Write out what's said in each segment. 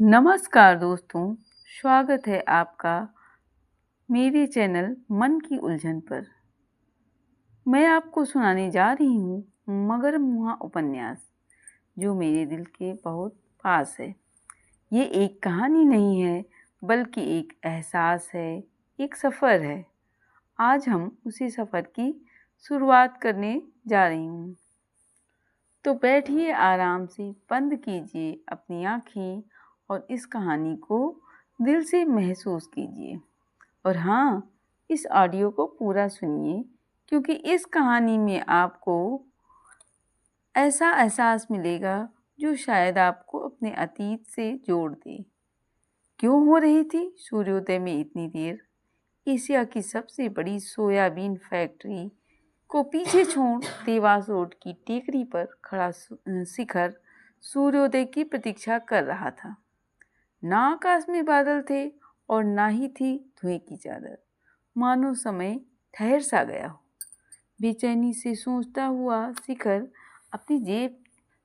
नमस्कार दोस्तों, स्वागत है आपका मेरे चैनल मन की उलझन पर। मैं आपको सुनाने जा रही हूँ मगरमुहा उपन्यास, जो मेरे दिल के बहुत पास है। ये एक कहानी नहीं है, बल्कि एक एहसास है, एक सफ़र है। आज हम उसी सफ़र की शुरुआत करने जा रही हूँ। तो बैठिए आराम से, बंद कीजिए अपनी आँखें और इस कहानी को दिल से महसूस कीजिए। और हाँ, इस ऑडियो को पूरा सुनिए, क्योंकि इस कहानी में आपको ऐसा एहसास मिलेगा जो शायद आपको अपने अतीत से जोड़ दे। क्यों हो रही थी सूर्योदय में इतनी देर? एशिया की सबसे बड़ी सोयाबीन फैक्ट्री को पीछे छोड़ देवास रोड की टेकरी पर खड़ा शिखर सूर्योदय की प्रतीक्षा कर रहा था। ना आकाश में बादल थे और ना ही थी धुएं की चादर। मानो समय ठहर सा गया हो। बेचैनी से सोचता हुआ शिखर अपनी जेब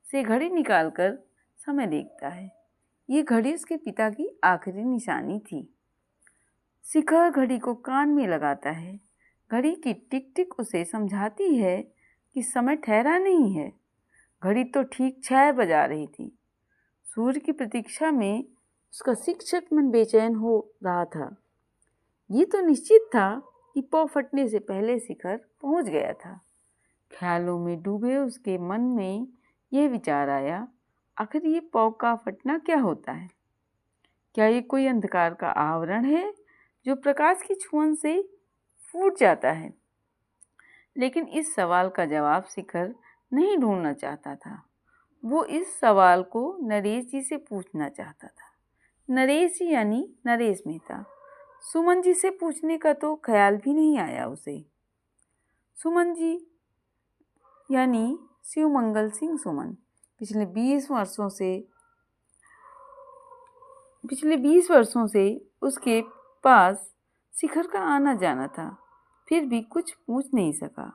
से घड़ी निकालकर समय देखता है। ये घड़ी उसके पिता की आखिरी निशानी थी। शिखर घड़ी को कान में लगाता है। घड़ी की टिक टिक उसे समझाती है कि समय ठहरा नहीं है। घड़ी तो ठीक 6 बजा रही थी। सूर्य की प्रतीक्षा में उसका शिक्षक मन बेचैन हो रहा था। ये तो निश्चित था कि पौ फटने से पहले शिखर पहुंच गया था। ख्यालों में डूबे उसके मन में यह विचार आया, आखिर ये पौ का फटना क्या होता है? क्या ये कोई अंधकार का आवरण है जो प्रकाश की छुअन से फूट जाता है? लेकिन इस सवाल का जवाब शिखर नहीं ढूंढना चाहता था। वो इस सवाल को नरेश जी से पूछना चाहता था। नरेश जी यानी नरेश मेहता। सुमन जी से पूछने का तो ख्याल भी नहीं आया उसे। सुमन जी यानी शिवमंगल सिंह सुमन पिछले 20 वर्षों से उसके पास शिखर का आना जाना था, फिर भी कुछ पूछ नहीं सका।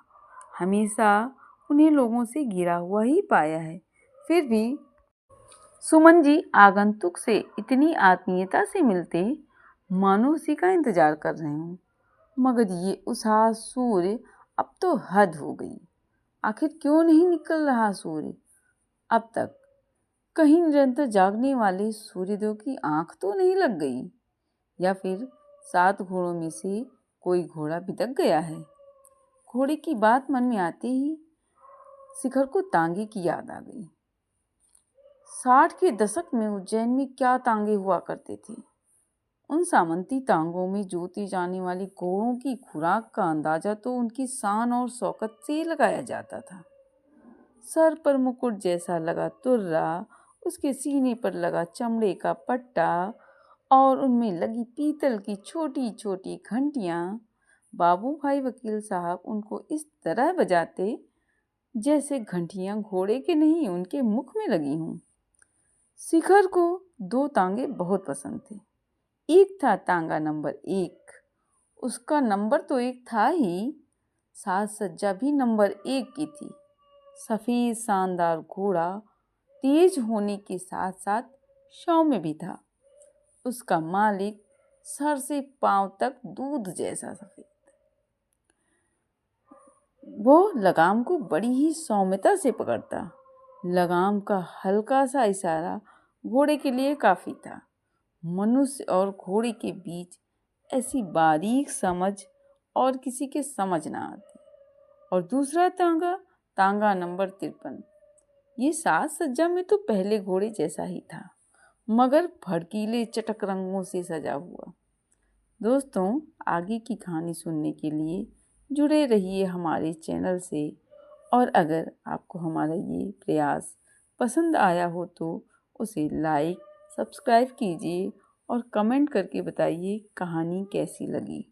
हमेशा उन्हें लोगों से घिरा हुआ ही पाया है। फिर भी सुमन जी आगंतुक से इतनी आत्मीयता से मिलते, मानो उसी का इंतजार कर रहे हों। मगर ये उषा सूर्य अब तो हद हो गई। आखिर क्यों नहीं निकल रहा सूर्य अब तक? कहीं निरंतर जागने वाले सूर्यदेव की आंख तो नहीं लग गई, या फिर 7 घोड़ों में से कोई घोड़ा बिदक गया है? घोड़े की बात मन में आते ही शिखर को तांगे की याद आ गई। 60 के दशक में उज्जैन में क्या तांगे हुआ करते थे। उन सामंती तांगों में जोती जाने वाली घोड़ों की खुराक का अंदाजा तो उनकी शान और शौकत से लगाया जाता था। सर पर मुकुट जैसा लगा तुर्रा, उसके सीने पर लगा चमड़े का पट्टा और उनमें लगी पीतल की छोटी छोटी घंटियां। बाबू भाई वकील साहब उनको इस तरह बजाते जैसे घंटियां घोड़े के नहीं उनके मुख में लगी हों। शिखर को 2 तांगे बहुत पसंद थे। एक था तांगा नंबर 1। उसका नंबर तो 1 था ही, साज सज्जा भी नंबर 1 की थी। सफेद शानदार घोड़ा तेज होने के साथ साथ सौम्य भी था। उसका मालिक सर से पांव तक दूध जैसा सफेद। वो लगाम को बड़ी ही सौम्यता से पकड़ता। लगाम का हल्का सा इशारा घोड़े के लिए काफी था। मनुष्य और घोड़े के बीच ऐसी बारीक समझ और किसी के समझ ना आती। और दूसरा तांगा, तांगा नंबर 53। ये साज सज्जा में तो पहले घोड़े जैसा ही था, मगर भड़कीले चटक रंगों से सजा हुआ। दोस्तों, आगे की कहानी सुनने के लिए जुड़े रहिए हमारे चैनल से। और अगर आपको हमारा ये प्रयास पसंद आया हो तो उसे लाइक, सब्सक्राइब कीजिए और कमेंट करके बताइए कहानी कैसी लगी।